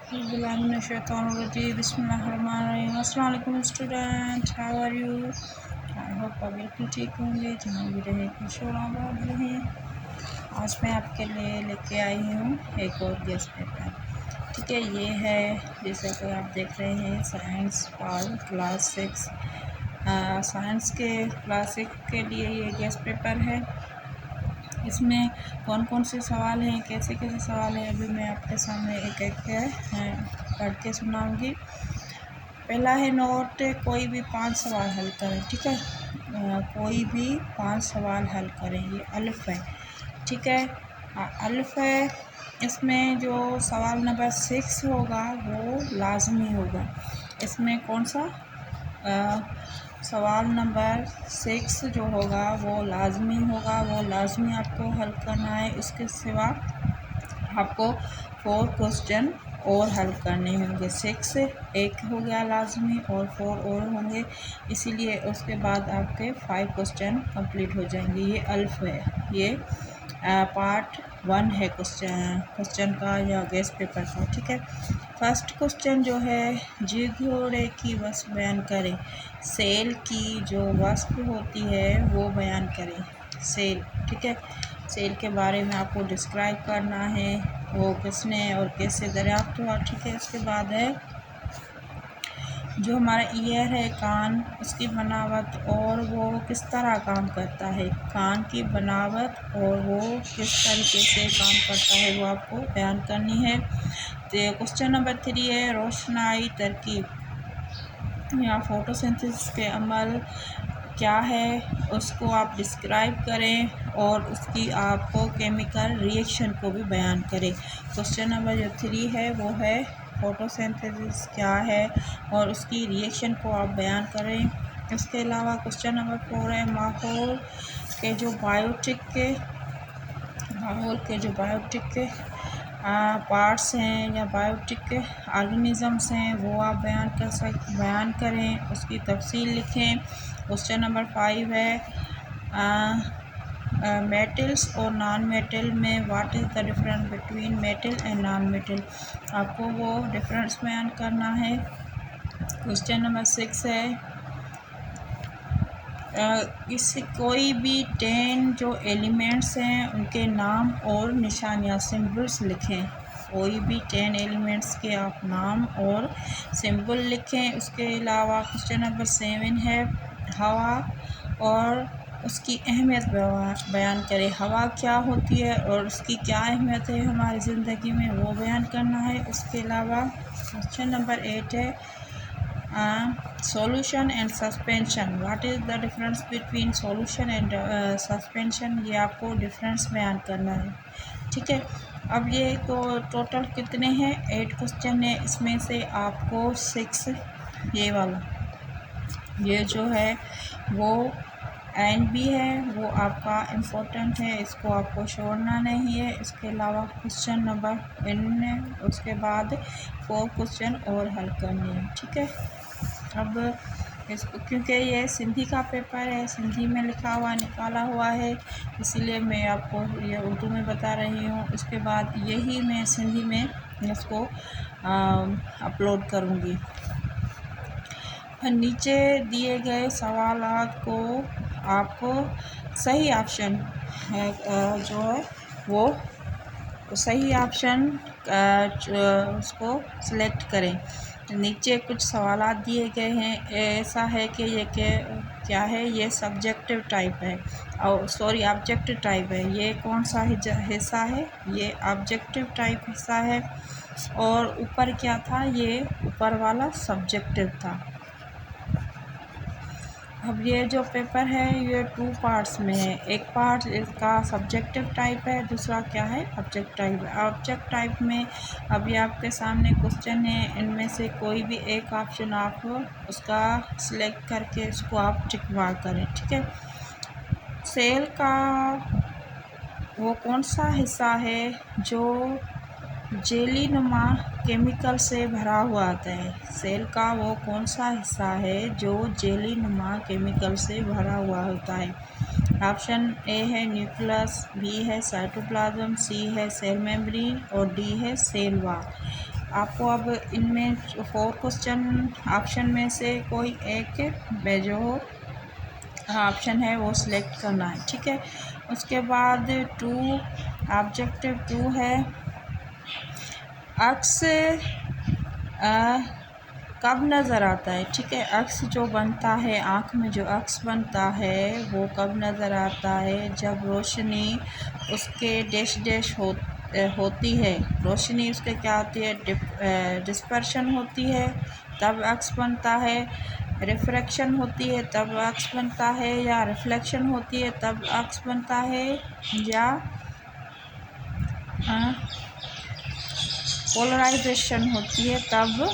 बिस्मिल्लाहिर्रहमानिर्रहीम। अस्सलाम वालेकुम student, how are you? I hope आप बिल्कुल ठीक होंगे, जहाँ भी रहे खुश और आबाद रहें। आज मैं आपके लिए लेके आई हूँ एक और गेस्ट पेपर। ठीक है, ये है जैसे कि आप देख रहे हैं साइंस फॉर क्लास 6। साइंस के क्लास 6 के लिए ये गेस्ट पेपर है। इसमें कौन कौन से सवाल हैं, कैसे कैसे सवाल हैं, अभी मैं आपके सामने एक एक पढ़ के सुनाऊंगी। पहला है नोट, कोई भी 5 सवाल हल करें। ठीक है, कोई भी 5 सवाल हल करें। ये अल्फ़ है। ठीक है, अल्फ़ है। इसमें जो सवाल नंबर 6 होगा वो लाजमी होगा। इसमें कौन सा सवाल नंबर 6 जो होगा वो लाजमी होगा, वो लाजमी आपको हल करना है। इसके सिवा आपको 4 क्वेश्चन और हल करने होंगे। 6 एक हो गया लाजमी और 4 और होंगे, इसीलिए उसके बाद आपके 5 क्वेश्चन कंप्लीट हो जाएंगे। ये अल्फ़ है, ये पार्ट 1 है क्वेश्चन का या गेस्ट पेपर का। ठीक है, फर्स्ट क्वेश्चन जो है, जी घोड़े की वस्फ बयान करें। सेल की जो वस्फ होती है वो बयान करें। सेल, ठीक है, सेल के बारे में आपको डिस्क्राइब करना है, वो किसने और कैसे दरियाफ्त हुआ। ठीक है, उसके बाद है जो हमारा ईयर है, कान, उसकी बनावट और वो किस तरह काम करता है। कान की बनावट और वो किस तरीके से काम करता है वो आपको बयान करनी है। तो क्वेश्चन नंबर 3 है, रोशनाई तरकीब या फोटोसिंथेसिस के अमल क्या है, उसको आप डिस्क्राइब करें और उसकी आपको केमिकल रिएक्शन को भी बयान करें। क्वेश्चन नंबर जो 3 है वो है फोटोसिंथेसिस क्या है और उसकी रिएक्शन को आप बयान करें। इसके अलावा क्वेश्चन नंबर 4 है, माहौल के जो बायोटिक के पार्ट्स हैं या बायोटिक के ऑर्गेनिज़म्स हैं वो आप बयान करें, उसकी तफसील लिखें। क्वेश्चन नंबर 5 है, मेटल्स और नॉन मेटल में what is the difference between metal and non metal, आपको वो डिफरेंस बयान करना है। क्वेश्चन नंबर 6 है, कोई भी 10 जो एलिमेंट्स हैं उनके नाम और निशानियाँ, सिंबल्स लिखें। कोई भी 10 एलिमेंट्स के आप नाम और सिंबल लिखें। उसके अलावा क्वेश्चन नंबर 7 है, हवा और उसकी अहमियत बयान करें। हवा क्या होती है और उसकी क्या अहमियत है हमारी ज़िंदगी में, वो बयान करना है। उसके अलावा क्वेश्चन नंबर 8 है, solution and suspension, what is the difference between solution and suspension, ये आपको डिफरेंस बयान करना है। ठीक है, अब ये तो टोटल कितने हैं, 8 क्वेश्चन है। इसमें से आपको 6 ये वाला ये जो है वो एन बी है, वो आपका इम्पोर्टेंट है, इसको आपको छोड़ना नहीं है। इसके अलावा क्वेश्चन नंबर इन है, उसके बाद 4 क्वेश्चन और हल करने हैं। ठीक है, अब इसको क्योंकि ये सिंधी का पेपर है, सिंधी में लिखा हुआ निकाला हुआ है, इसीलिए मैं आपको ये उर्दू में बता रही हूँ। इसके बाद यही मैं सिंधी में इसको अपलोड करूँगी। नीचे दिए गए सवालात को आपको सही ऑप्शन जो है वो सही ऑप्शन उसको सिलेक्ट करें। नीचे कुछ सवालात दिए गए हैं, ऐसा है कि ये क्या है, ये सब्जेक्टिव टाइप है और सॉरी ऑब्जेक्टिव टाइप है। ये कौन सा हिस्सा है, ये ऑब्जेक्टिव टाइप हिस्सा है। और ऊपर क्या था, ये ऊपर वाला सब्जेक्टिव था। अब ये जो पेपर है ये 2 पार्ट्स में है। एक पार्ट इसका सब्जेक्टिव टाइप है, दूसरा क्या है, ऑब्जेक्ट टाइप है। ऑब्जेक्ट टाइप में अभी आपके सामने क्वेश्चन है, इनमें से कोई भी एक ऑप्शन आप उसका सिलेक्ट करके उसको आप टिक मार्क करें। ठीक है, सेल का वो कौन सा हिस्सा है जो जेली नुमा केमिकल से भरा हुआ आता है। सेल का वो कौन सा हिस्सा है जो जेली नुमा केमिकल से भरा हुआ होता है। ऑप्शन ए है न्यूक्लियस, बी है साइटोप्लाज्म, सी है सेल मेम्ब्रेन और डी है सेल वॉल। आपको अब इनमें 4 क्वेश्चन ऑप्शन में से कोई एक जो ऑप्शन है वो सिलेक्ट करना है, ठीक है। उसके बाद 2 ऑब्जेक्टिव 2 है अक्स कब नज़र आता है, ठीक है। अक्स जो बनता है, आँख में जो अक्स बनता है वो कब नज़र आता है, जब रोशनी उसके डैश डैश होती है, रोशनी उसके क्या होती है, डिस्पर्शन होती है तब अक्स बनता है, रिफ्रैक्शन होती है तब अक्स बनता है, या रिफ्लेक्शन होती है तब अक्स बनता है, या पोलराइजेशन होती है तब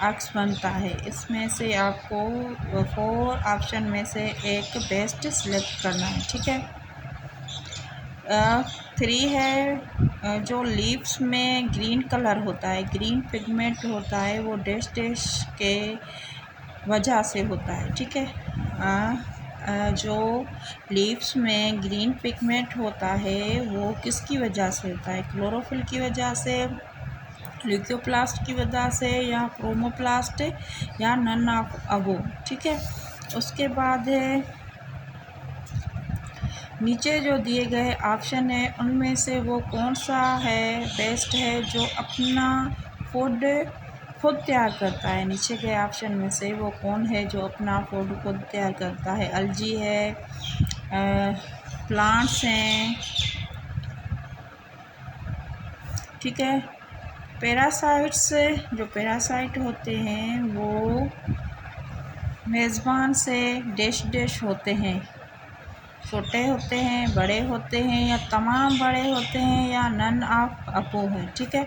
अक्स बनता है। इसमें से आपको 4 ऑप्शन में से एक बेस्ट सिलेक्ट करना है, ठीक है। 3 है जो लीव्स में ग्रीन कलर होता है, ग्रीन पिगमेंट होता है, वो डैश डैश के वजह से होता है, ठीक है। जो लीव्स में ग्रीन पिगमेंट होता है वो किसकी वजह से होता है, क्लोरोफिल की वजह से, ल्यूकोप्लास्ट की वजह से, या क्रोमोप्लास्ट, या नन ऑफ अबो, ठीक है। उसके बाद है नीचे जो दिए गए ऑप्शन है उनमें से वो कौन सा है बेस्ट है जो अपना फूड खुद तैयार करता है। नीचे के ऑप्शन में से वो कौन है जो अपना फूड खुद तैयार करता है। अलजी है, प्लांट्स हैं, ठीक है। पैरासाइट्स, जो पैरासाइट होते हैं वो मेज़बान से डैश डैश होते हैं, छोटे होते हैं, बड़े होते हैं, या तमाम बड़े होते हैं, या नन ऑफ अपो है, ठीक है।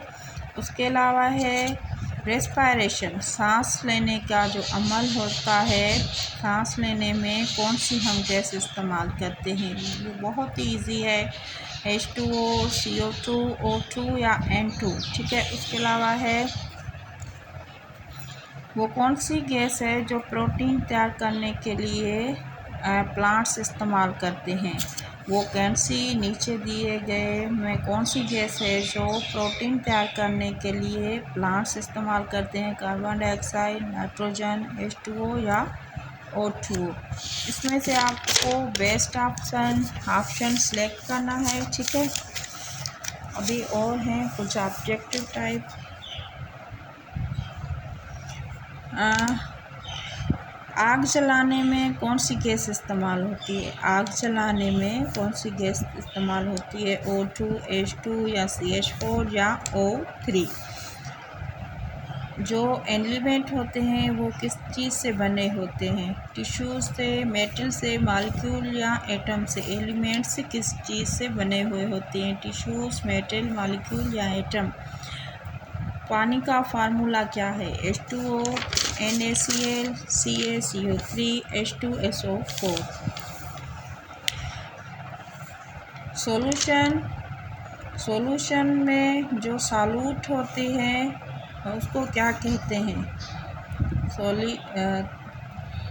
उसके अलावा है रेस्पायरेशन, सांस लेने का जो अमल होता है, सांस लेने में कौन सी हम गैस इस्तेमाल करते हैं, ये बहुत ही ईजी है, H2O, CO2, O2 या N2, ठीक है। उसके अलावा है वो कौन सी गैस है जो प्रोटीन तैयार करने के लिए प्लांट्स इस्तेमाल करते हैं, वो कौन सी नीचे दिए गए में कौन सी गैस है जो प्रोटीन तैयार करने के लिए प्लांट्स इस्तेमाल करते हैं, कार्बन डाइऑक्साइड, नाइट्रोजन, H2O या O2। इसमें से आपको बेस्ट ऑप्शन सेलेक्ट करना है, ठीक है। अभी और हैं कुछ ऑब्जेक्टिव टाइप। आग जलाने में कौन सी गैस इस्तेमाल होती है, आग जलाने में कौन सी गैस इस्तेमाल होती है, O2, H2 या CH4 या O3। जो एलिमेंट होते हैं वो किस चीज़ से बने होते हैं, टिश्यू से, मेटल से, मॉलिक्यूल या एटम से। एलिमेंट्स किस चीज़ से बने हुए होते हैं, टिश्यूज़, मेटल, मॉलिक्यूल या एटम। पानी का फार्मूला क्या है, H2O, NaCl, CaCO3, H2SO4। Solution में जो सॉल्यूट होते हैं उसको क्या कहते हैं,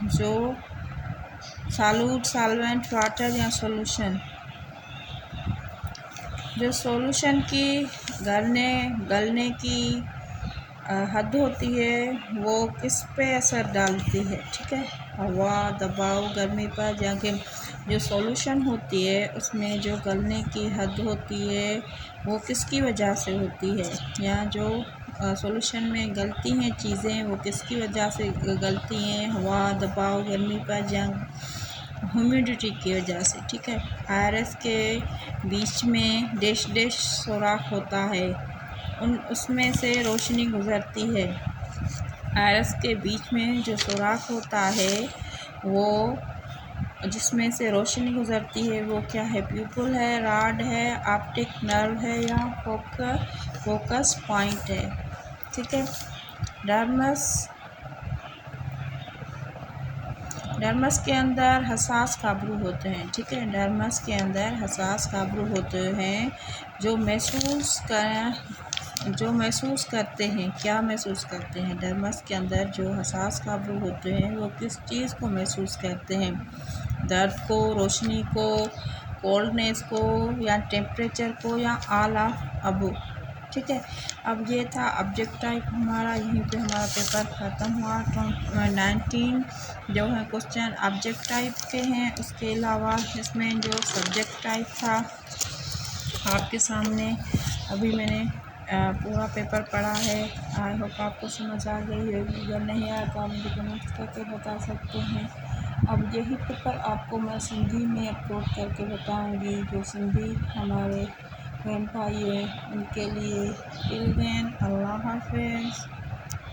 जो सॉल्यूट, सॉल्वेंट, वाटर या सॉल्यूशन। जो सॉल्यूशन की गलने की हद होती है वो किस पे असर डालती है, ठीक है। हवा, दबाव, गर्मी पर जाके जो सॉल्यूशन होती है उसमें जो गलने की हद होती है वो किसकी वजह से होती है, या जो सॉल्यूशन में गलती हैं चीज़ें वो किसकी वजह से गलती हैं, हवा, दबाव, गर्मी पर जंग, ह्यूमिडिटी की वजह से, ठीक है। आयरस के बीच में डैश डैश सुराख होता है, उसमें से रोशनी गुजरती है। आयरस के बीच में जो सुराख होता है वो जिसमें से रोशनी गुजरती है वो क्या है, प्यूपिल है, रॉड है, ऑप्टिक नर्व है, या फोकस पॉइंट है, ठीक है। डर्मस के अंदर हसास काबरू होते हैं, ठीक है। डर्मस के अंदर हसास काबरू होते हैं जो महसूस करते हैं, क्या महसूस करते हैं। डर्मस के अंदर जो हसास काबरू होते हैं वो किस चीज़ को महसूस करते हैं, दर्द को, रोशनी को, कोल्डनेस को, या टेम्परेचर को, या ऑल ऑफ अबो। ठीक है। अब ये था ऑब्जेक्ट टाइप हमारा, यहीं पे हमारा पेपर ख़त्म हुआ। 19 जो है क्वेश्चन ऑब्जेक्ट टाइप के हैं। उसके अलावा इसमें जो सब्जेक्ट टाइप था आपके सामने अभी मैंने पूरा पेपर पढ़ा है। आई होप आपको समझ आ गई होगी। अगर नहीं आया तो आप मुझे कमेंट करके बता सकते हैं। अब यही पेपर आपको मैं सिंधी में अपलोड करके बताऊंगी। जो सिंधी हमारे बहन भाई हैं उनके लिए। टिल देन अल्लाह हाफ़िज़।